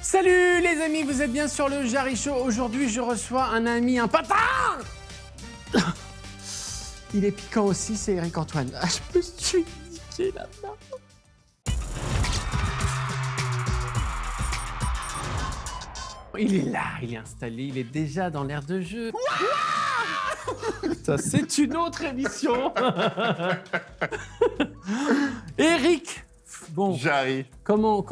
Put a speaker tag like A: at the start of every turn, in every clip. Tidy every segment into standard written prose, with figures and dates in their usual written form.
A: Salut les amis, vous êtes bien sur le Jarry Show. Aujourd'hui, je reçois un ami, un patin. Il est piquant aussi, c'est Eric Antoine. Ah, je me suis niqué là-bas. Il est là, il est installé, il est déjà dans l'air de jeu. Ça, c'est une autre émission. Eric. Bon,
B: Jarry.
A: comment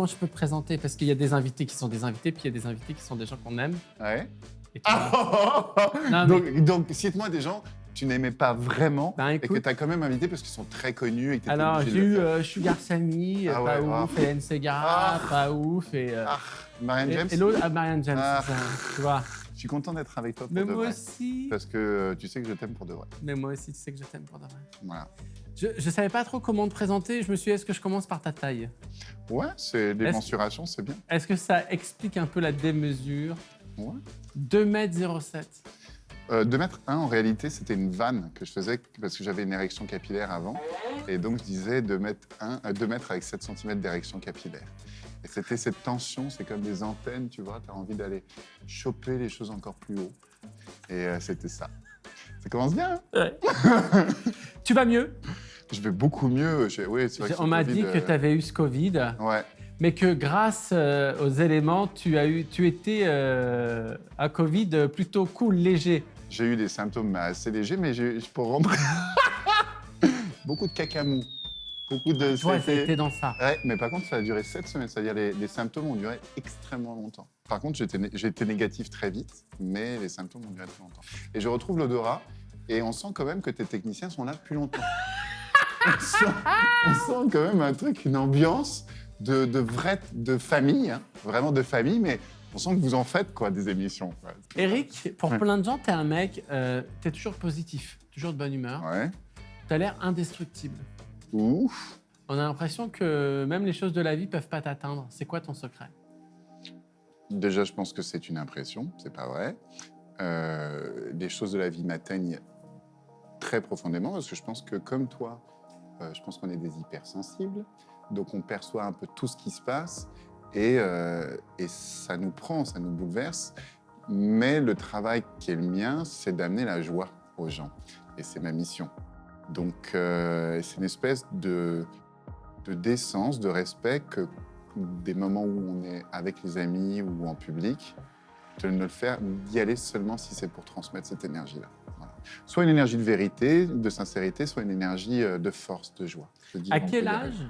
A: je peux te présenter? Parce qu'il y a des invités qui sont des invités, puis il y a des invités qui sont des gens qu'on aime.
B: Ouais.
A: Et toi, Non,
B: Donc, cite-moi des gens que tu n'aimais pas vraiment
A: Ben,
B: et que
A: écoute.
B: tu as quand même invité parce qu'ils sont très connus et que tu
A: alors,
B: obligé
A: j'ai
B: de le
A: eu
B: faire.
A: Sugar Sammy,
B: Ah
A: pas
B: ouais,
A: ouf, et Segara, pas ouf, et
B: Marianne James.
A: et l'autre, Marianne James,
B: Ah.
A: c'est ça, tu vois.
B: Je suis content d'être avec toi pour
A: Mais
B: de
A: moi
B: vrai.
A: aussi,
B: Parce que tu sais que je t'aime pour de vrai.
A: mais moi aussi, tu sais que je t'aime pour de vrai.
B: Voilà.
A: Je savais pas trop comment te présenter, je me suis dit, est-ce que je commence par ta taille?
B: Ouais, c'est des
A: Est-ce-
B: mensurations, c'est bien.
A: Est-ce que ça explique un peu la démesure?
B: Ouais.
A: 2,07 m.
B: 2,1 m, en réalité, c'était une vanne que je faisais parce que j'avais une érection capillaire avant. Et donc, je disais 2 mètres avec 7 cm d'érection capillaire. Et c'était cette tension, c'est comme des antennes, tu vois, tu as envie d'aller choper les choses encore plus haut. Et c'était ça. Ça commence bien, hein?
A: Ouais. Tu vas mieux?
B: Je vais beaucoup mieux. Oui, c'est vrai que
A: On
B: ce
A: m'a
B: Covid,
A: dit que tu avais eu ce Covid.
B: Ouais.
A: Mais que grâce aux éléments, tu étais à Covid plutôt cool, léger.
B: J'ai eu des symptômes assez légers, mais pour rentrer... beaucoup de cacamou. Beaucoup de...
A: Toi, ça a été dans ça.
B: Ouais, mais par contre, ça a duré 7 semaines. C'est-à-dire les symptômes ont duré extrêmement longtemps. Par contre, j'ai été négatif très vite, mais les symptômes ont duré très longtemps. Et je retrouve l'odorat, et on sent quand même que tes techniciens sont là depuis longtemps. on sent quand même un truc, une ambiance de famille, hein, vraiment de famille, mais on sent que vous en faites, quoi, des émissions. Quoi.
A: Eric, pour
B: Ouais.
A: plein de gens, t'es un mec, t'es toujours positif, toujours de bonne humeur.
B: Ouais.
A: T'as l'air indestructible.
B: Ouf.
A: On a l'impression que même les choses de la vie peuvent pas t'atteindre. C'est quoi ton secret?
B: Déjà, je pense que c'est une impression, c'est pas vrai. Les choses de la vie m'atteignent très profondément parce que je pense que, comme toi, je pense qu'on est des hypersensibles. Donc, on perçoit un peu tout ce qui se passe et ça nous prend, ça nous bouleverse. Mais le travail qui est le mien, c'est d'amener la joie aux gens. Et c'est ma mission. Donc, c'est une espèce de décence, de respect que des moments où on est avec les amis ou en public, de ne le faire, d'y aller seulement si c'est pour transmettre cette énergie-là. Voilà. Soit une énergie de vérité, de sincérité, soit une énergie de force, de joie. Je dis,
A: À
B: on peut
A: quel
B: y arriver.
A: âge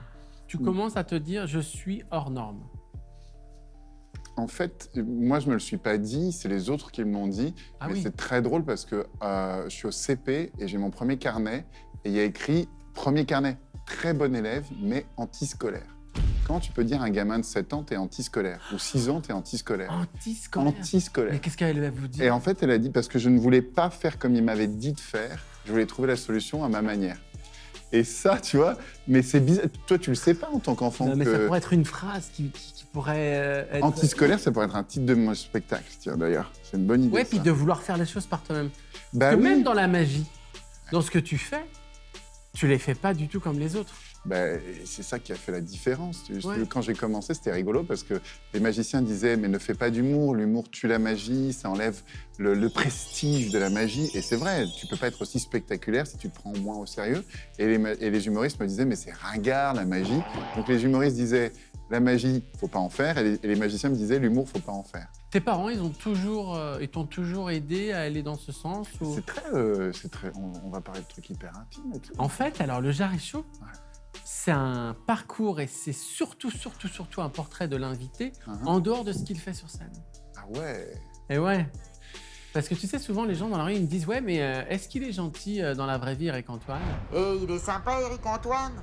A: tu commences à te dire je suis hors norme?
B: En fait, moi, je me le suis pas dit, c'est les autres qui me l'ont dit.
A: Ah
B: mais
A: oui.
B: c'est très drôle parce que je suis au CP et j'ai mon premier carnet et il y a écrit « Premier carnet, très bon élève, mais antiscolaire ». Comment tu peux dire à un gamin de 7 ans, t'es antiscolaire? Ou 6 ans, t'es antiscolaire?
A: Antiscolaire. Mais
B: Antiscolaire.
A: qu'est-ce qu'elle va vous dire?
B: Et en fait, elle a dit, parce que je ne voulais pas faire comme il m'avait dit de faire, je voulais trouver la solution à ma manière. Et ça, tu vois, mais c'est bizarre. Toi, tu le sais pas en tant qu'enfant
A: Non, mais ça
B: que...
A: pourrait être une phrase qui pourrait être...
B: Antiscolaire, ça pourrait être un titre de mon spectacle, tiens, d'ailleurs. C'est une bonne idée,
A: Ouais,
B: ça.
A: puis de vouloir faire les choses par toi-même.
B: Bah
A: Parce que
B: oui.
A: même dans la magie, dans ce que tu fais, tu les fais pas du tout comme les autres.
B: Ben, c'est ça qui a fait la différence.
A: Ouais.
B: Quand j'ai commencé, c'était rigolo parce que les magiciens disaient « mais ne fais pas d'humour, l'humour tue la magie, ça enlève le prestige de la magie ». Et c'est vrai, tu peux pas être aussi spectaculaire si tu te prends moins au sérieux. Et les humoristes me disaient « mais c'est ringard, la magie ». Donc les humoristes disaient « la magie, faut pas en faire ». Et les magiciens me disaient « l'humour, faut pas en faire
A: Tes parents, ils t'ont toujours aidé à aller dans ce sens ». ou...
B: C'est très... On va parler de trucs hyper intimes et tout.
A: En fait, alors le Jarry Show,
B: Ouais.
A: c'est un parcours et c'est surtout un portrait de l'invité en dehors de ce qu'il fait sur scène.
B: Ah ouais.
A: Et ouais. Parce que tu sais, souvent, les gens dans la rue, ils me disent « Ouais, mais est-ce qu'il est gentil dans la vraie vie, Eric Antoine?
C: Et il est sympa, Eric Antoine.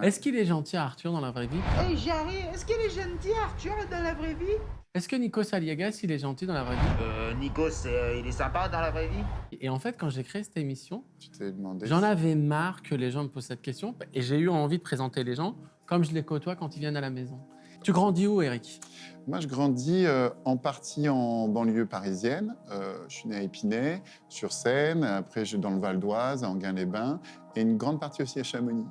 A: Est-ce qu'il est gentil Arthur dans la vraie vie?
C: Hey Jarry, est-ce qu'il est gentil Arthur dans la vraie vie?
A: Est-ce que Nikos Aliagas, il est gentil dans la vraie vie?
C: Nikos, il est sympa dans la vraie vie?
A: Et en fait, quand j'ai créé cette émission,
B: Tu t'es demandé...
A: j'en avais marre que les gens me posent cette question et j'ai eu envie de présenter les gens comme je les côtoie quand ils viennent à la maison. Tu grandis où, Eric?
B: Moi, je grandis en partie en banlieue parisienne. Je suis né à Épinay, sur Seine. Après, je suis dans le Val d'Oise, à Enghien-les-Bains. Et une grande partie aussi à Chamonix.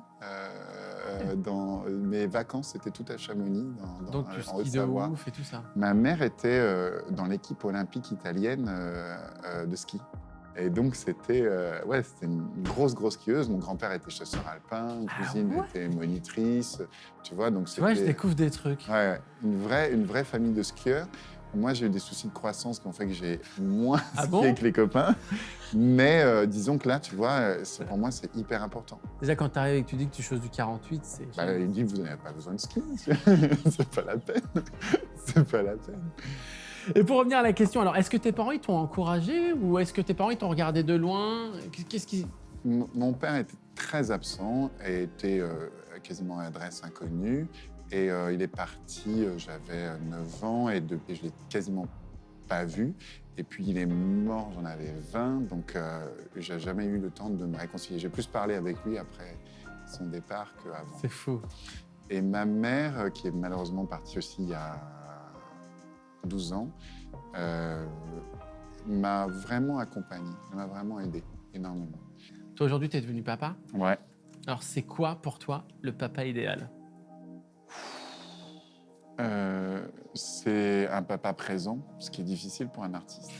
B: dans mes vacances, c'était tout à Chamonix,
A: Donc tu
B: en
A: skis de
B: Haute-Savoie.
A: ouf et tout ça.
B: Ma mère était dans l'équipe olympique italienne de ski. Et donc, c'était une grosse skieuse. Mon grand-père était chasseur alpin, une cousine était monitrice, tu vois. Donc
A: Tu vois, je découvre des trucs.
B: Ouais, une vraie famille de skieurs. Moi, j'ai eu des soucis de croissance qui ont fait que j'ai moins skié que les copains. Mais disons que là, tu vois, pour moi, c'est hyper important.
A: Déjà, quand tu arrives et que tu dis que tu choses du 48, c'est...
B: Il dit, vous n'avez pas besoin de ski. C'est pas la peine. C'est pas la peine.
A: Et pour revenir à la question, alors, est-ce que tes parents, ils t'ont encouragé ou est-ce que tes parents, ils t'ont regardé de loin? Qu'est-ce qui...
B: Mon père était très absent et était quasiment à adresse inconnue. Et il est parti, j'avais 9 ans et je ne l'ai quasiment pas vu. Et puis il est mort, j'en avais 20, donc je n'ai jamais eu le temps de me réconcilier. J'ai plus parlé avec lui après son départ qu'avant.
A: C'est fou.
B: Et ma mère, qui est malheureusement partie aussi il y a 12 ans, m'a vraiment accompagné, elle m'a vraiment aidé énormément.
A: Toi, aujourd'hui, tu es devenu papa.
B: Ouais.
A: Alors, c'est quoi pour toi le papa idéal?
B: C'est un papa présent, ce qui est difficile pour un artiste.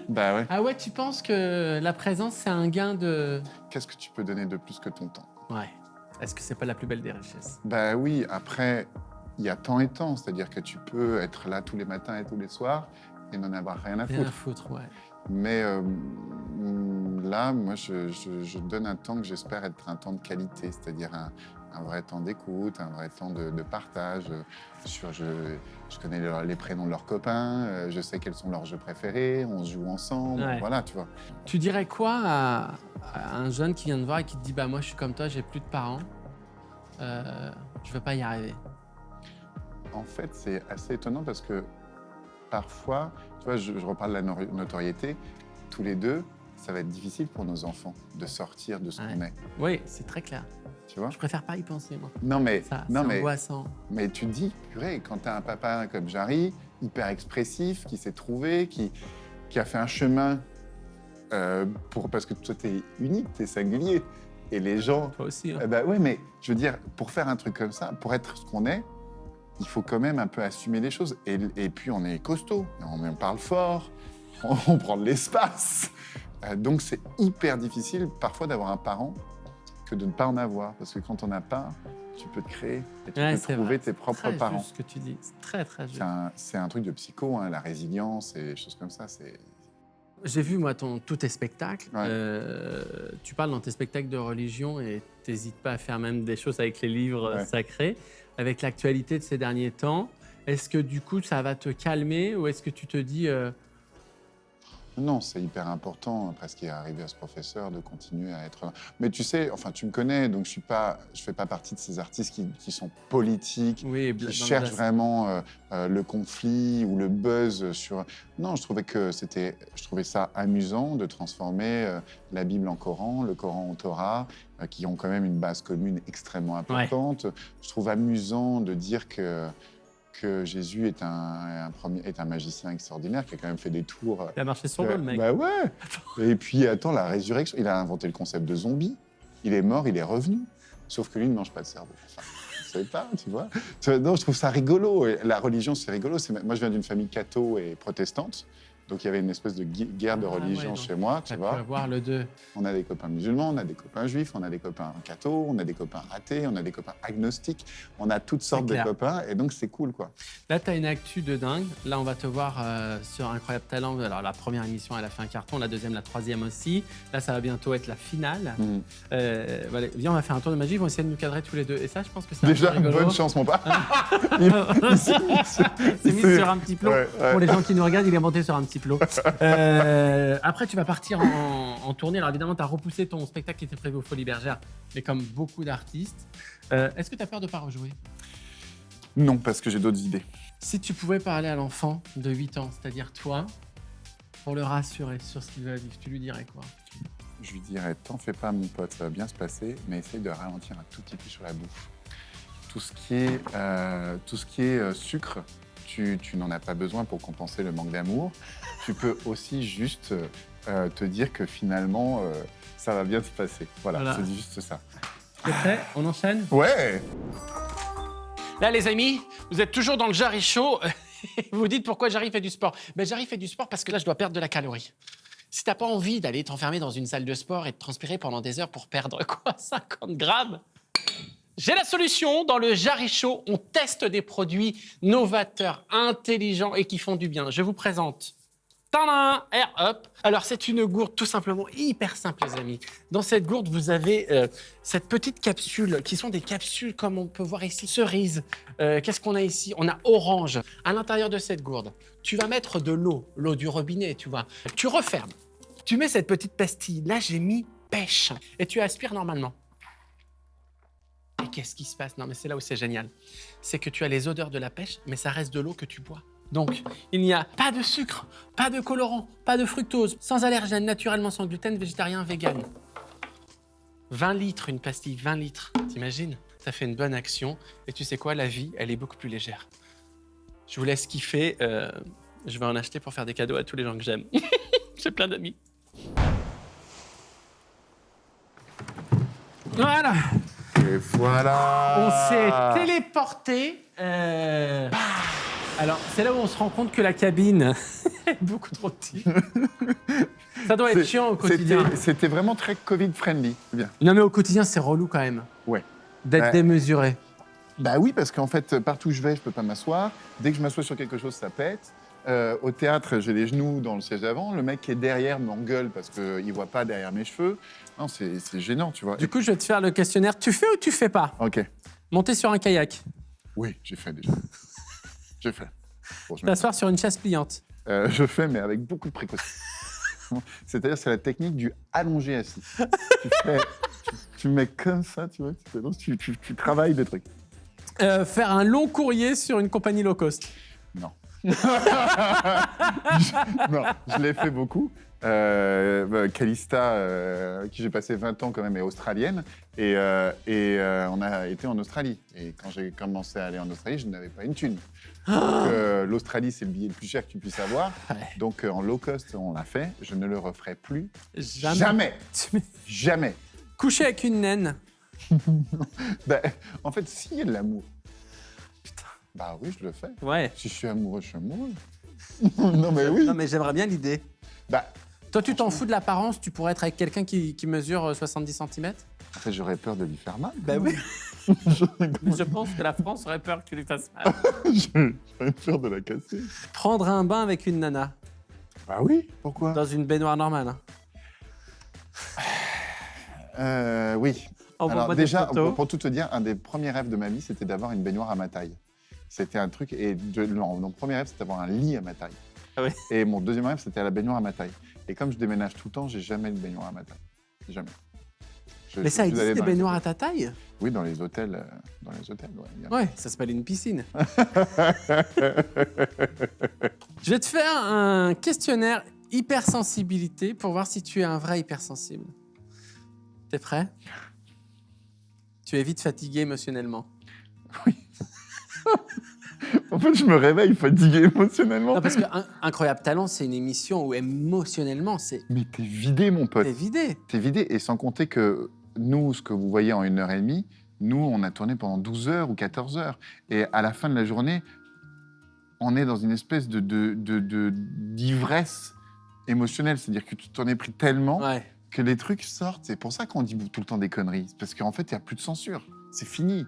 B: Bah ouais.
A: Ah ouais, tu penses que la présence, c'est un gain de...
B: Qu'est-ce que tu peux donner de plus que ton temps?
A: Ouais. Est-ce que c'est pas la plus belle des richesses?
B: Bah oui, après, il y a temps et temps, c'est-à-dire que tu peux être là tous les matins et tous les soirs et n'en avoir rien à
A: Rien à
B: foutre.
A: foutre, ouais.
B: Mais là, moi, je donne un temps que j'espère être un temps de qualité, c'est-à-dire un vrai temps d'écoute, un vrai temps de partage. Je connais les prénoms de leurs copains, je sais quels sont leurs jeux préférés, on se joue ensemble,
A: Ouais.
B: voilà, tu vois.
A: Tu dirais quoi à un jeune qui vient te voir et qui te dit « Bah moi, je suis comme toi, j'ai plus de parents, je veux pas y arriver ».
B: En fait, c'est assez étonnant parce que parfois, tu vois, je reparle de la notoriété, tous les deux, ça va être difficile pour nos enfants de sortir de ce qu'on est,
A: Oui, c'est très clair.
B: tu vois.
A: Je préfère pas y penser, moi.
B: Non, mais,
A: Ça,
B: non,
A: c'est
B: mais,
A: angoissant.
B: mais tu te dis, purée, quand tu as un papa comme Jarry, hyper expressif, qui s'est trouvé, qui a fait un chemin parce que toi, tu es unique, tu es singulier. Et les gens...
A: Toi aussi. Hein.
B: Oui, mais je veux dire, pour faire un truc comme ça, pour être ce qu'on est, il faut quand même un peu assumer les choses. Et puis, on est costaud, on parle fort, on prend de l'espace. Donc, c'est hyper difficile parfois d'avoir un parent que de ne pas en avoir. Parce que quand on n'a pas, tu peux te créer et tu peux trouver tes propres
A: très
B: parents.
A: Juste ce que tu dis, c'est très, très juste.
B: C'est un truc de psycho, hein, la résilience et des choses comme ça.
A: J'ai vu, moi, tous tes spectacles.
B: Ouais.
A: Tu parles dans tes spectacles de religion et tu n'hésites pas à faire même des choses avec les livres sacrés. Avec l'actualité de ces derniers temps, est-ce que du coup, ça va te calmer ou est-ce que tu te dis...
B: Non, c'est hyper important, après ce qui est arrivé à ce professeur, de continuer à être là. Mais tu sais, enfin, tu me connais, donc je fais pas partie de ces artistes qui sont politiques, qui cherchent vraiment le conflit ou le buzz sur... Non, je trouvais ça amusant de transformer la Bible en Coran, le Coran en Torah, qui ont quand même une base commune extrêmement importante. Ouais. Je trouve amusant de dire que Jésus est un magicien extraordinaire qui a quand même fait des tours.
A: Il a marché sur l'eau, le mec.
B: Bah ouais. Et puis, attends, la résurrection, il a inventé le concept de zombie. Il est mort, il est revenu. Sauf que lui ne mange pas de cerveau. Enfin, je sais pas, tu vois. Non, je trouve ça rigolo. Et la religion, c'est rigolo. Moi, je viens d'une famille catho et protestante. Donc, il y avait une espèce de guerre de religion chez moi, tu vois.
A: Tu vas voir le deux.
B: On a des copains musulmans, on a des copains juifs, on a des copains cathos, on a des copains athées, on a des copains agnostiques. On a toutes sortes de copains et donc c'est cool, quoi.
A: Là, tu as une actu de dingue. Là, on va te voir sur Incroyable Talent. Alors, la première émission, elle a fait un carton. La deuxième, la troisième aussi. Là, ça va bientôt être la finale. Voilà. Viens, on va faire un tour de magie. Ils vont essayer de nous cadrer tous les deux. Et ça, je pense que c'est
B: déjà une bonne chance, mon père.
A: Il s'est mis sur un petit plot. Ouais. Pour les gens qui nous regardent, il est monté sur un petit plot. Après, tu vas partir en tournée. Alors, évidemment, tu as repoussé ton spectacle qui était prévu aux Folies Bergères, mais comme beaucoup d'artistes. Est-ce que tu as peur de ne pas rejouer?
B: Non, parce que j'ai d'autres idées.
A: Si tu pouvais parler à l'enfant de 8 ans, c'est-à-dire toi, pour le rassurer sur ce qu'il va vivre, tu lui dirais quoi?
B: Je lui dirais, t'en fais pas, mon pote, ça va bien se passer, mais essaye de ralentir un tout petit peu sur la bouffe. Tout ce qui est sucre, tu n'en as pas besoin pour compenser le manque d'amour. Tu peux aussi juste te dire que finalement, ça va bien se passer. Voilà. C'est juste ça.
A: T'es prêt? On enchaîne?
B: Ouais.
A: Là, les amis, vous êtes toujours dans le Jarry Show. Vous vous dites pourquoi Jarry fait du sport? Ben, Jarry fait du sport parce que là, je dois perdre de la calorie. Si t'as pas envie d'aller t'enfermer dans une salle de sport et de transpirer pendant des heures pour perdre quoi, 50 grammes, j'ai la solution. Dans le Jarry Show, on teste des produits novateurs, intelligents et qui font du bien. Je vous présente Tadam! Air Up. Alors, c'est une gourde tout simplement hyper simple, les amis. Dans cette gourde, vous avez cette petite capsule, qui sont des capsules comme on peut voir ici, cerise. Qu'est-ce qu'on a ici? On a orange. À l'intérieur de cette gourde, tu vas mettre de l'eau du robinet, tu vois. Tu refermes. Tu mets cette petite pastille. Là, j'ai mis pêche. Et tu aspires normalement. Et qu'est-ce qui se passe? Non, mais c'est là où c'est génial. C'est que tu as les odeurs de la pêche, mais ça reste de l'eau que tu bois. Donc, il n'y a pas de sucre, pas de colorant, pas de fructose, sans allergènes, naturellement sans gluten, végétarien, vegan. 20 litres, une pastille, 20 litres, t'imagines? Ça fait une bonne action. Et tu sais quoi, la vie, elle est beaucoup plus légère. Je vous laisse kiffer. Je vais en acheter pour faire des cadeaux à tous les gens que j'aime. J'ai plein d'amis. Voilà.
B: Et voilà.
A: On s'est téléporté. Alors, c'est là où on se rend compte que la cabine est beaucoup trop petite. Ça doit être chiant au quotidien.
B: C'était vraiment très Covid-friendly. Bien.
A: Non, mais au quotidien, c'est relou quand même.
B: Ouais.
A: D'être démesuré.
B: Bah oui, parce qu'en fait, partout où je vais, je peux pas m'asseoir. Dès que je m'assois sur quelque chose, ça pète. Au théâtre, j'ai les genoux dans le siège d'avant. Le mec qui est derrière m'engueule parce qu'il voit pas derrière mes cheveux. Non, c'est gênant, tu vois.
A: Du coup, je vais te faire le questionnaire. Tu fais ou tu fais pas?
B: Ok.
A: Monter sur un kayak.
B: Oui, j'ai fait déjà. J'ai fait. Bon,
A: T'asseoir sur une chaise pliante.
B: Je fais, mais avec beaucoup de précaution. C'est-à-dire, c'est la technique du allongé assis. Tu mets comme ça, tu vois, tu travailles des trucs.
A: Faire un long courrier sur une compagnie low cost.
B: Non. Non, je l'ai fait beaucoup. Calista, qui j'ai passé 20 ans quand même, est australienne. Et on a été en Australie. Et quand j'ai commencé à aller en Australie, je n'avais pas une thune. L'Australie, c'est le billet le plus cher que tu puisses avoir.
A: Ouais.
B: Donc, en low cost, on l'a fait. Je ne le referai plus.
A: Jamais.
B: Jamais.
A: Coucher avec une naine.
B: Bah, en fait, s'il y a de l'amour,
A: Putain.
B: bah oui, je le fais.
A: Ouais.
B: Si je suis amoureux, je suis amoureux. Non, mais oui.
A: Non, mais j'aimerais bien l'idée.
B: Bah,
A: Toi, tu t'en fous de l'apparence, tu pourrais être avec quelqu'un qui mesure 70 cm?
B: en fait, j'aurais peur de lui faire mal.
A: Bah oui. Je pense que la France aurait peur que tu lui fasses mal.
B: J'aurais peur de la casser.
A: Prendre un bain avec une nana,
B: Bah oui, pourquoi?
A: dans une baignoire normale.
B: Oui.
A: Envoie-moi
B: Alors
A: des
B: déjà,
A: photos.
B: pour tout te dire, un des premiers rêves de ma vie, c'était d'avoir une baignoire à ma taille. C'était un truc, et mon premier rêve, c'était d'avoir un lit à ma taille.
A: Ah oui.
B: Et mon deuxième rêve, c'était la baignoire à ma taille. Et comme je déménage tout le temps, j'ai jamais de baignoire à ma taille. Jamais.
A: Mais ça
B: suis allé
A: existe, des
B: dans les
A: baignoires à
B: hôtels.
A: ta taille?
B: Oui, dans les hôtels. Ouais. bien.
A: Ouais, ça s'appelle une piscine. Je vais te faire un questionnaire hypersensibilité pour voir si tu es un vrai hypersensible. T'es prêt? Tu es vite fatigué émotionnellement.
B: En fait, je me réveille fatigué émotionnellement.
A: Non, parce que Incroyable Talent, c'est une émission où émotionnellement, c'est
B: Mais t'es vidé, mon pote.
A: t'es vidé.
B: T'es vidé. Et sans compter que nous, ce que vous voyez en 1h30, nous, on a tourné pendant 12 heures ou 14 heures. Et à la fin de la journée, on est dans une espèce d'ivresse émotionnelle. C'est-à-dire que tu t'en es pris tellement
A: Ouais.
B: que les trucs sortent. C'est pour ça qu'on dit tout le temps des conneries. C'est parce qu'en fait, il n'y a plus de censure. C'est fini.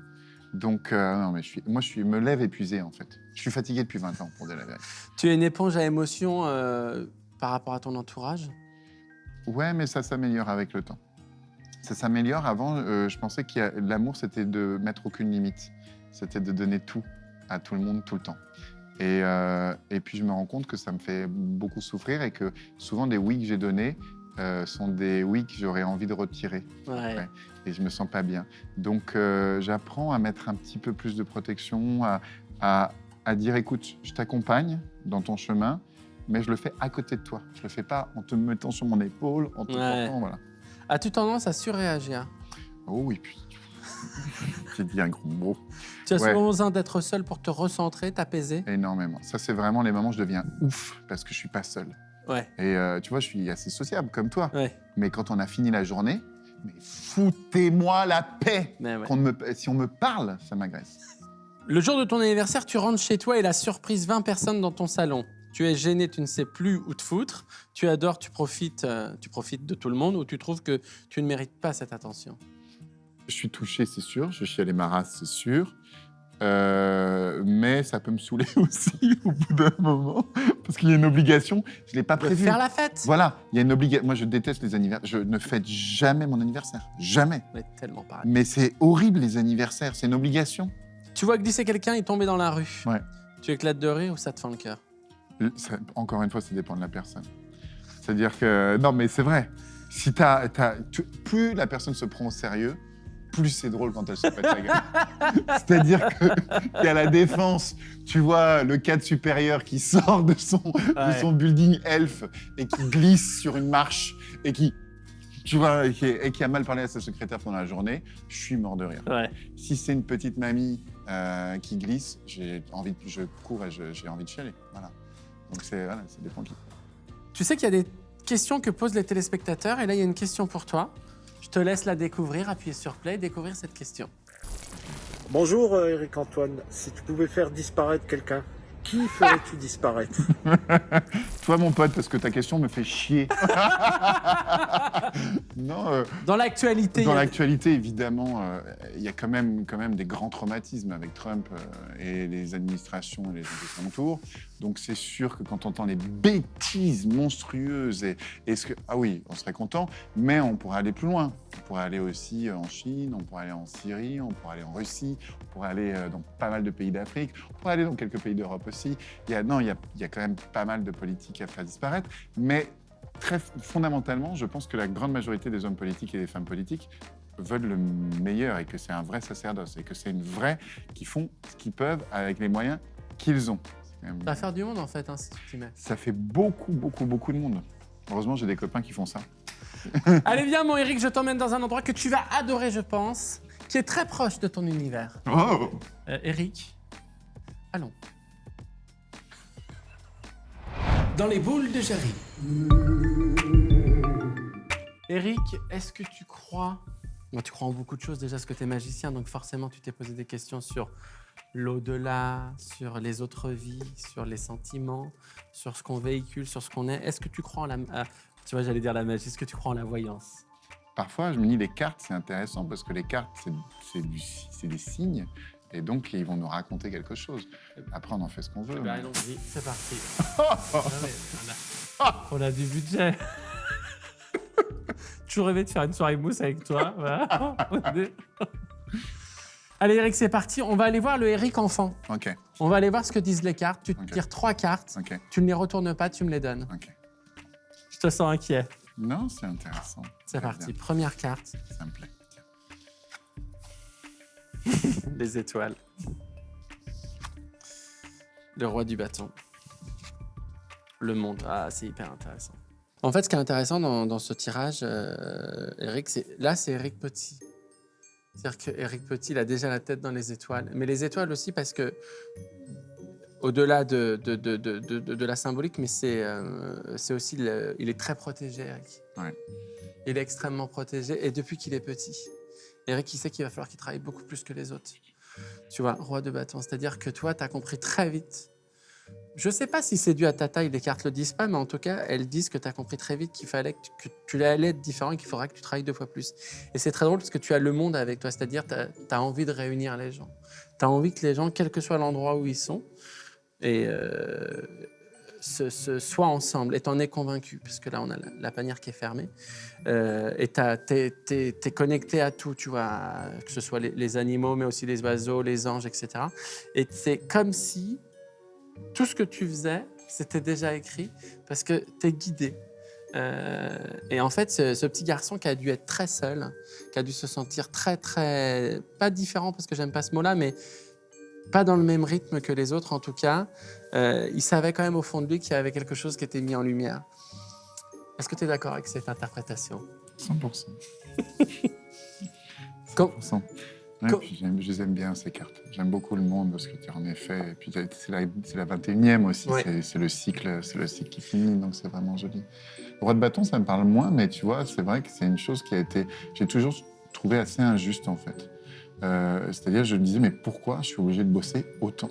B: Donc, non, mais je me lève épuisé, en fait. Je suis fatigué depuis 20 ans, pour dire la vérité.
A: Tu es une éponge à émotion par rapport à ton entourage?
B: Ouais, mais ça s'améliore avec le temps. Ça s'améliore. Avant, je pensais que l'amour, c'était de mettre aucune limite. C'était de donner tout à tout le monde, tout le temps. Et puis, je me rends compte que ça me fait beaucoup souffrir et que souvent, des oui que j'ai donnés sont des oui que j'aurais envie de retirer.
A: Ouais.
B: Et je me sens pas bien. Donc, j'apprends à mettre un petit peu plus de protection, à dire, écoute, je t'accompagne dans ton chemin, mais je le fais à côté de toi. Je le fais pas en te mettant sur mon épaule, en te portant, voilà.
A: As-tu tendance à surréagir?
B: Oh oui, puis j'ai dit un gros mot.
A: Tu as
B: Ouais.
A: souvent besoin d'être seul pour te recentrer, t'apaiser?
B: Énormément. Ça, c'est vraiment les moments où je deviens ouf, parce que je suis pas seul.
A: Ouais.
B: Et tu vois, je suis assez sociable, comme toi.
A: Ouais.
B: Mais quand on a fini la journée, Mais foutez-moi la paix.
A: Mais ouais.
B: Si on me parle, ça m'agresse.
A: Le jour de ton anniversaire, tu rentres chez toi et la surprise, 20 personnes dans ton salon. Tu es gêné, tu ne sais plus où te foutre. Tu adores, tu profites de tout le monde ou tu trouves que tu ne mérites pas cette attention.
B: Je suis touché, c'est sûr. Je chiale ma race, c'est sûr. Mais ça peut me saouler aussi au bout d'un moment. Parce qu'il y a une obligation. Je ne l'ai pas prévu.
A: Faire la fête.
B: Voilà, il y a une obligation. Moi, je déteste les anniversaires. Je ne fête jamais mon anniversaire. Jamais.
A: On est tellement pareil.
B: Mais c'est horrible, les anniversaires. C'est une obligation.
A: Tu vois glisser quelqu'un, il est tombé dans la rue.
B: Ouais.
A: Tu éclates de rire ou ça te fend le cœur?
B: Encore une fois, ça dépend de la personne. C'est-à-dire que... Non, mais c'est vrai. Si plus la personne se prend au sérieux, plus c'est drôle quand elle se pète la gueule. C'est-à-dire que t'es à la défense, tu vois le cadre supérieur qui sort de son building elf et qui glisse sur une marche et qui... Tu vois, et qui a mal parlé à sa secrétaire pendant la journée, je suis mort de rire.
A: Ouais.
B: Si c'est une petite mamie qui glisse, je cours et j'ai envie de chialer. Voilà. Donc ça dépend qui.
A: Tu sais qu'il y a des questions que posent les téléspectateurs et là, il y a une question pour toi. Je te laisse la découvrir, appuyer sur play, découvrir cette question.
D: Bonjour Éric-Antoine, si tu pouvais faire disparaître quelqu'un, qui ferais-tu disparaître?
B: Toi, mon pote, parce que ta question me fait chier. Non,
A: dans l'actualité.
B: Dans l'actualité, évidemment, il y a quand même des grands traumatismes avec Trump et les administrations et les gens qui s'entourent. Donc c'est sûr que quand on entend les bêtises monstrueuses ah oui, on serait content, mais on pourrait aller plus loin. On pourrait aller aussi en Chine, on pourrait aller en Syrie, on pourrait aller en Russie, on pourrait aller dans pas mal de pays d'Afrique, on pourrait aller dans quelques pays d'Europe aussi. Il y a quand même pas mal de politiques à faire disparaître, mais très fondamentalement, je pense que la grande majorité des hommes politiques et des femmes politiques veulent le meilleur et que c'est un vrai sacerdoce et que c'est une vraie qui font ce qu'ils peuvent avec les moyens qu'ils ont.
A: Ça va faire du monde en fait, si tu t'y mets.
B: Ça fait beaucoup de monde. Heureusement, j'ai des copains qui font ça.
A: Allez, viens, mon Eric, je t'emmène dans un endroit que tu vas adorer, je pense, qui est très proche de ton univers.
B: Oh
A: Eric, allons. Dans les boules de Jarry. Eric, est-ce que tu crois... Moi, tu crois en beaucoup de choses déjà, parce que tu es magicien, donc forcément, tu t'es posé des questions sur l'au-delà, sur les autres vies, sur les sentiments, sur ce qu'on véhicule, sur ce qu'on est. Est-ce que tu crois en la... tu vois, j'allais dire la magie. Est-ce que tu crois en la voyance?
B: Parfois, je me dis, les cartes, c'est intéressant, parce que les cartes, c'est des signes, et donc, ils vont nous raconter quelque chose. Après, on en fait ce qu'on veut.
A: Ben, allons-y, c'est parti. On a du budget. Toujours rêvé de faire une soirée mousse avec toi. Voilà. Allez, Eric, c'est parti. On va aller voir le Eric enfant.
B: Ok.
A: On va aller voir ce que disent les cartes. Tu te tires 3 cartes.
B: Ok.
A: Tu ne les retournes pas, tu me les donnes.
B: Ok.
A: Je te sens inquiet.
B: Non, c'est intéressant.
A: C'est parti. Bien. Première carte.
B: Ça me plaît.
A: Les étoiles. Le roi du bâton. Le monde. Ah, c'est hyper intéressant. En fait, ce qui est intéressant dans ce tirage, Eric, c'est Eric Petit. C'est-à-dire qu'Eric Petit, il a déjà la tête dans les étoiles. Mais les étoiles aussi parce que, au-delà de la symbolique, mais c'est aussi, il est très protégé, Eric.
B: Ouais.
A: Il est extrêmement protégé, et depuis qu'il est petit. Eric, il sait qu'il va falloir qu'il travaille beaucoup plus que les autres. Tu vois, roi de bâton, c'est-à-dire que toi, tu as compris très vite. Je ne sais pas si c'est dû à ta taille, les cartes ne le disent pas, mais en tout cas, elles disent que tu as compris très vite qu'il fallait que tu allais être différent et qu'il faudra que tu travailles 2 fois plus. Et c'est très drôle parce que tu as le monde avec toi, c'est-à-dire tu as envie de réunir les gens. Tu as envie que les gens, quel que soit l'endroit où ils sont, soient ensemble. Et tu en es convaincu, parce que là, on a la panière qui est fermée. Et t'es connecté à tout, tu vois, que ce soit les animaux, mais aussi les oiseaux, les anges, etc. Et c'est comme si tout ce que tu faisais, c'était déjà écrit, parce que tu es guidé. Et en fait, ce petit garçon qui a dû être très seul, qui a dû se sentir très, très... pas différent, parce que j'aime pas ce mot-là, mais pas dans le même rythme que les autres, en tout cas, il savait quand même au fond de lui qu'il y avait quelque chose qui était mis en lumière. Est-ce que tu es d'accord avec cette interprétation?
B: 100%.
A: 100%.
B: Ouais, puis je les aime bien, ces cartes. J'aime beaucoup le monde parce que, en effet, et puis c'est la 21e aussi,
A: Ouais.
B: c'est le cycle qui finit, donc c'est vraiment joli. Le roi de bâton, ça me parle moins, mais tu vois, c'est vrai que c'est une chose j'ai toujours trouvé assez injuste, en fait. C'est-à-dire, je me disais, mais pourquoi je suis obligé de bosser autant?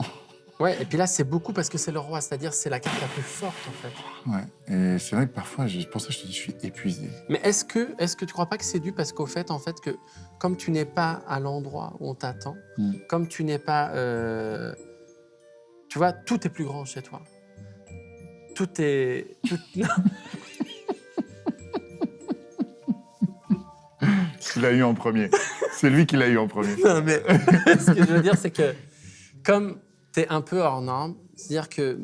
A: Ouais, et puis là, c'est beaucoup parce que c'est le roi, c'est-à-dire c'est la carte la plus forte, en fait.
B: Ouais, et c'est vrai que parfois, pour ça, je te dis, je suis épuisé.
A: Mais est-ce que tu crois pas que c'est dû parce qu'au fait, que comme tu n'es pas à l'endroit où on t'attend, comme tu n'es pas... tu vois, tout est plus grand chez toi. Tout est... Non.
B: Il l'a eu en premier. C'est lui qui l'a eu en premier.
A: Non, mais ce que je veux dire, c'est que comme tu es un peu hors norme, c'est-à-dire que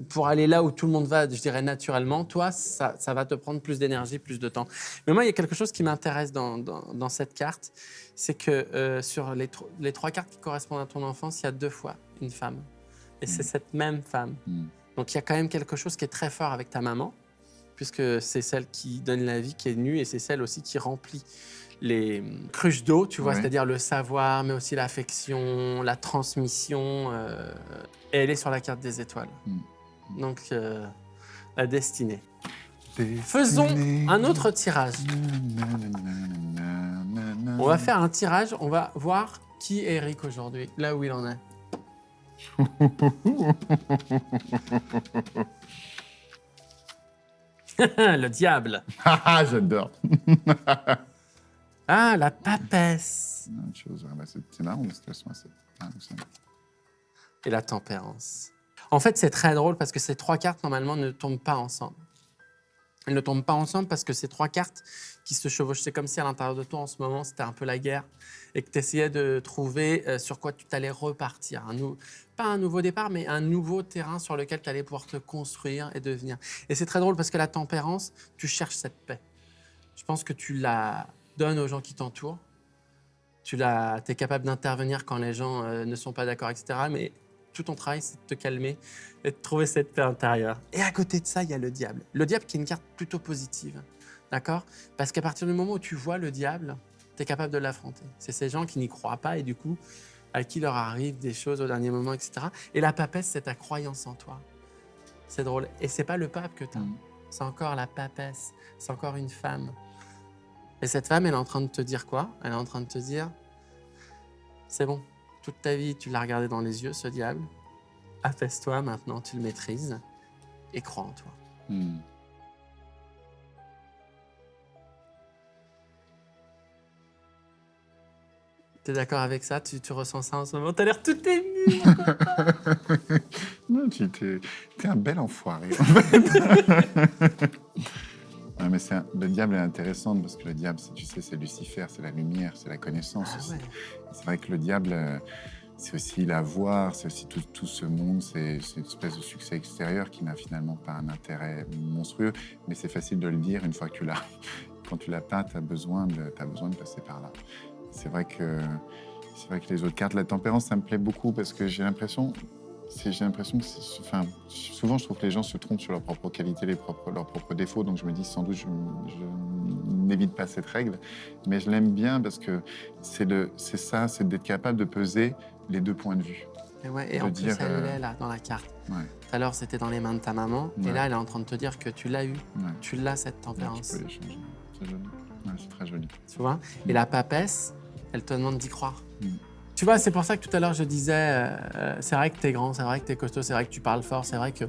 A: pour aller là où tout le monde va, je dirais naturellement, toi, ça va te prendre plus d'énergie, plus de temps. Mais moi, il y a quelque chose qui m'intéresse dans cette carte, c'est que sur les 3 cartes qui correspondent à ton enfance, il y a 2 fois une femme. Et c'est cette même femme. Donc il y a quand même quelque chose qui est très fort avec ta maman, puisque c'est celle qui donne la vie, qui est nue, et c'est celle aussi qui remplit les cruches d'eau, tu vois, c'est-à-dire le savoir, mais aussi l'affection, la transmission. Et elle est sur la carte des étoiles. Donc, la destinée. Faisons un autre tirage. On va faire un tirage, on va voir qui est Eric aujourd'hui, là où il en est. Le diable.
B: J'adore.
A: Ah, la papesse.
B: Autre chose. C'est marrant, parce qu'elles sont assez...
A: Et la tempérance. En fait, c'est très drôle parce que ces 3 cartes, normalement, ne tombent pas ensemble. Elles ne tombent pas ensemble parce que ces 3 cartes qui se chevauchent, c'est comme si à l'intérieur de toi, en ce moment, c'était un peu la guerre et que tu essayais de trouver sur quoi tu t'allais repartir. Pas un nouveau départ, mais un nouveau terrain sur lequel tu allais pouvoir te construire et devenir. Et c'est très drôle parce que la tempérance, tu cherches cette paix. Je pense que tu la donnes aux gens qui t'entourent. Tu es capable d'intervenir quand les gens ne sont pas d'accord, etc. Mais tout ton travail, c'est de te calmer et de trouver cette paix intérieure. Et à côté de ça, il y a le diable. Le diable qui est une carte plutôt positive, d'accord? Parce qu'à partir du moment où tu vois le diable, tu es capable de l'affronter. C'est ces gens qui n'y croient pas et du coup, à qui leur arrivent des choses au dernier moment, etc. Et la papesse, c'est ta croyance en toi. C'est drôle. Et c'est pas le pape que tu as. C'est encore la papesse. C'est encore une femme. Et cette femme, elle est en train de te dire quoi? Elle est en train de te dire, c'est bon, toute ta vie, tu l'as regardé dans les yeux, ce diable. Apaise-toi, maintenant, tu le maîtrises et crois en toi. T'es d'accord avec ça? Tu ressens ça en ce moment? T'as l'air tout ému.
B: Non, t'es un bel enfoiré, en fait. Non, mais le diable est intéressant parce que le diable, tu sais, c'est Lucifer, c'est la lumière, c'est la connaissance aussi.
A: Ouais.
B: C'est vrai que le diable, c'est aussi la voir, c'est aussi tout ce monde, c'est une espèce de succès extérieur qui n'a finalement pas un intérêt monstrueux, mais c'est facile de le dire une fois que tu l'as. Quand tu l'as pas, tu as besoin de passer par là. C'est vrai que les autres cartes, la tempérance, ça me plaît beaucoup parce que j'ai l'impression que souvent je trouve que les gens se trompent sur leurs propres qualités, leurs propres défauts, donc je me dis sans doute je n'évite pas cette règle, mais je l'aime bien parce que c'est d'être capable de peser les 2 points de vue.
A: Et en plus, elle est là, dans la carte.
B: Ouais.
A: Tout à l'heure, c'était dans les mains de ta maman, et là, elle est en train de te dire que tu l'as eu.
B: Ouais.
A: Tu l'as, cette tempérance.
B: Tu peux l'échanger. C'est joli. Ouais, c'est très joli.
A: Tu vois? Et la papesse, elle te demande d'y croire. Tu vois, c'est pour ça que tout à l'heure, je disais, c'est vrai que t'es grand, c'est vrai que t'es costaud, c'est vrai que tu parles fort, c'est vrai que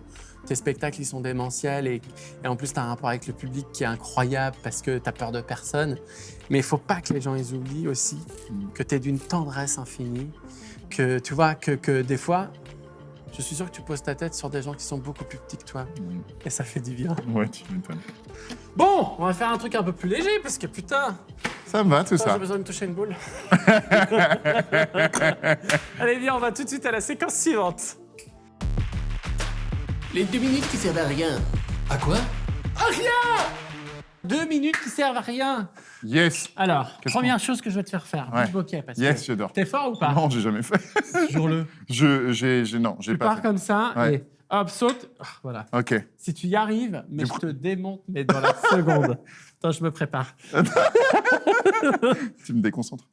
A: tes spectacles, ils sont démentiels et en plus, t'as un rapport avec le public qui est incroyable parce que t'as peur de personne. Mais il faut pas que les gens, ils oublient aussi que t'es d'une tendresse infinie, que tu vois, que des fois, je suis sûr que tu poses ta tête sur des gens qui sont beaucoup plus petits que toi. Et ça fait du bien.
B: Ouais, tu m'étonnes.
A: Bon, on va faire un truc un peu plus léger parce que putain...
B: Ça va, tout ça.
A: J'ai besoin de me toucher une boule. Allez, viens, on va tout de suite à la séquence suivante.
E: Les 2 minutes qui servent à rien. À quoi?
A: À rien! 2 minutes qui servent à rien.
B: Yes.
A: Alors, première chose que je vais te faire faire,
B: Ouais.
A: du bokeh, parce
B: Yes,
A: que
B: j'adore.
A: t'es fort ou pas?
B: Non, j'ai jamais fait.
A: Jure-le.
B: Non, j'ai
A: Tu
B: pas
A: pars
B: fait.
A: comme ça
B: Ouais.
A: et hop, saute. Ah, voilà.
B: Ok.
A: Si tu y arrives, mais je te démonte, mais dans la seconde. Attends, je me prépare.
B: Tu me déconcentres.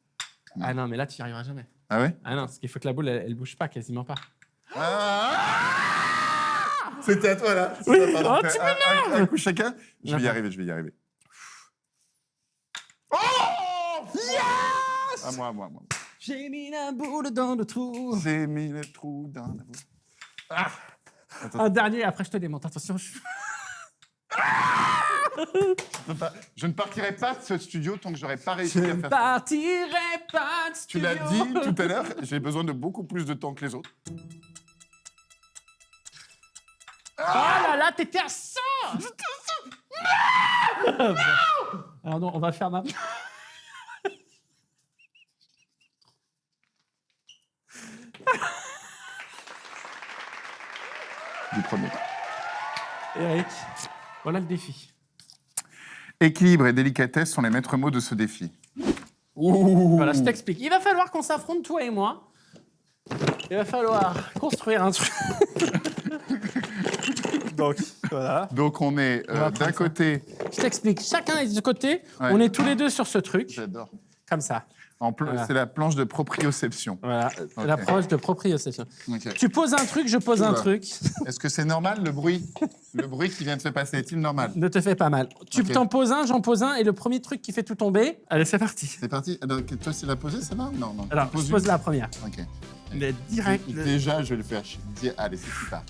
A: Ah non, mais là, tu n'y arriveras jamais.
B: Ah ouais?
A: Ah non, parce qu'il faut que la boule, elle bouge pas, quasiment pas.
B: C'était à toi, là.
A: Oui,
B: Ça, pardon.
A: oh, tu m'énerves.
B: Un coup chacun. Je vais y arriver. Oh! Yes! À moi.
A: J'ai mis la boule dans le trou.
B: J'ai mis le trou dans la boule. Ah!
A: Un dernier, après je te démonte. Attention,
B: Je ne partirai pas de ce studio tant que j'aurais pas réussi
A: je
B: à
A: ne
B: faire ça.
A: partirai pas de
B: Tu
A: studio.
B: l'as dit tout à l'heure, j'ai besoin de beaucoup plus de temps que les autres.
A: Oh là là, t'étais à 100. Non. Alors non, on va faire ma...
B: Du premier.
A: Eric, voilà le défi.
B: Équilibre et délicatesse sont les maîtres mots de ce défi.
A: Voilà, je t'explique. Il va falloir qu'on s'affronte, toi et moi. Il va falloir construire un truc. Donc, voilà.
B: Donc on est
A: On va
B: d'un
A: prendre ça.
B: côté...
A: Je t'explique. Chacun est de côté.
B: Ouais.
A: On est tous les deux sur ce truc.
B: J'adore.
A: Comme ça.
B: Voilà. C'est la planche de proprioception.
A: Voilà.
B: Ok.
A: L'approche de proprioception.
B: Ok.
A: Tu poses un truc, je pose un
B: Oula.
A: truc.
B: Est-ce que c'est normal, le bruit? Le bruit qui vient de se passer, est-il normal?
A: Ne te fais pas mal. Tu
B: Ok.
A: t'en poses un, j'en pose un, et le premier truc qui fait tout tomber. Allez, c'est parti.
B: C'est parti. Alors, toi, c'est la posée, ça va? Non.
A: Alors,
B: Pose
A: je pose
B: une.
A: la première.
B: Ok.
A: Mais direct.
B: Déjà, je vais le faire. Allez, c'est super.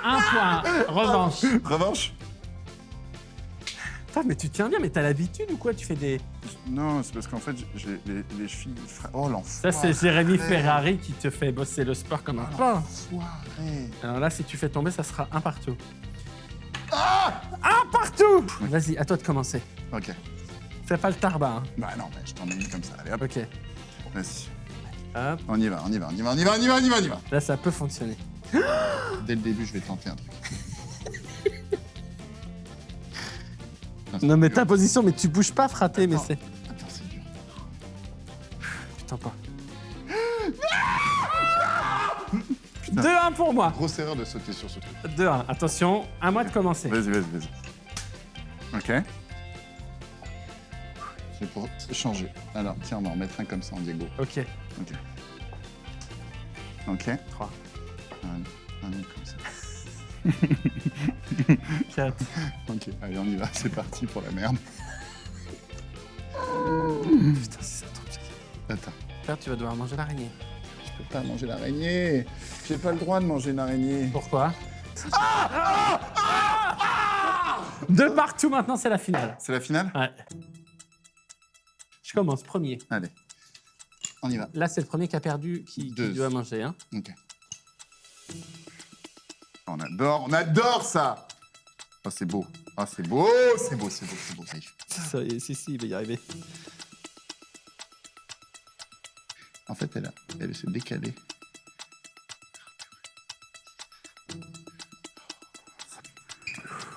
A: Un point. Revanche.
B: Revanche?
A: Putain, mais tu tiens bien, mais t'as l'habitude ou quoi? Tu fais des...
B: Non, c'est parce qu'en fait, j'ai les chevilles... Oh,
A: Ça,
B: l'enfoiré.
A: c'est Jérémy Ferrari qui te fait bosser le sport comme un pain.
B: L'enfoiré.
A: Alors là, si tu fais tomber, ça sera un partout. Un partout. Vas-y, à toi de commencer.
B: Ok.
A: Fais pas le tarbat. Hein.
B: Bah non, mais je t'en ai mis comme ça. Allez, hop.
A: Ok.
B: Vas-y.
A: Hop.
B: On y va.
A: Là, ça peut fonctionner.
B: Dès le début, je vais tenter un truc.
A: Non, mais ta position, mais tu bouges pas, fraté, mais
B: Attends.
A: c'est...
B: Attends, c'est dur.
A: Putain, pas. 2-1 pour moi.
B: Grosse erreur de sauter sur ce truc.
A: 2-1. Attention, à moi de commencer.
B: Vas-y. Ok. C'est pour changer. Alors, tiens, on va en mettre un comme ça en Diego.
A: Ok.
B: Ok.
A: 3,
B: Un comme ça.
A: 4.
B: Ok, allez, on y va. C'est parti pour la merde.
A: Putain, c'est ça ton truc.
B: Attends.
A: Là, tu vas devoir manger l'araignée.
B: Je peux pas manger l'araignée. J'ai pas le droit de manger une araignée.
A: Pourquoi? De partout, maintenant, c'est la finale.
B: C'est la finale?
A: Ouais. Je commence, premier.
B: Allez. On y va.
A: Là, c'est le premier qui a perdu qui
B: Deux.
A: doit manger. Hein.
B: Ok. On adore ça. Oh, c'est beau. Oh, c'est beau. Ça y est.
A: Ça y est, si, il va y arriver.
B: En fait, elle s'est décalée.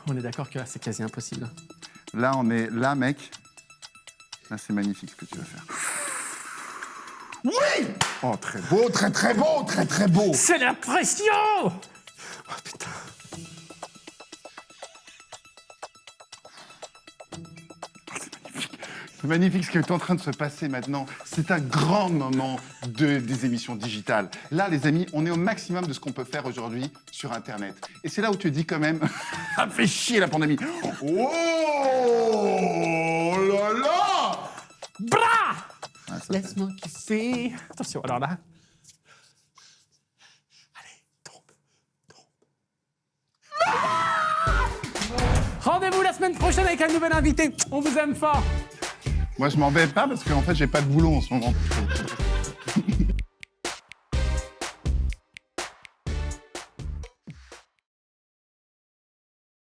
A: On est d'accord que là, c'est quasi impossible.
B: Là, on est là, mec. Là, c'est magnifique ce que tu vas faire. Oui! Oh, très beau, très beau.
A: C'est la pression! Oh, putain.
B: C'est magnifique ce qui est en train de se passer maintenant. C'est un grand moment des émissions digitales. Là, les amis, on est au maximum de ce qu'on peut faire aujourd'hui sur Internet. Et c'est là où tu dis quand même, ça me fait chier la pandémie. Oh là là!
A: Bra!
B: Ah, ça,
A: Laisse-moi kiffer. Attention, alors là. Allez, tombe. Rendez-vous la semaine prochaine avec un nouvel invité. On vous aime fort.
B: moi, je m'en vais pas parce qu'en fait, j'ai pas de boulot en ce moment.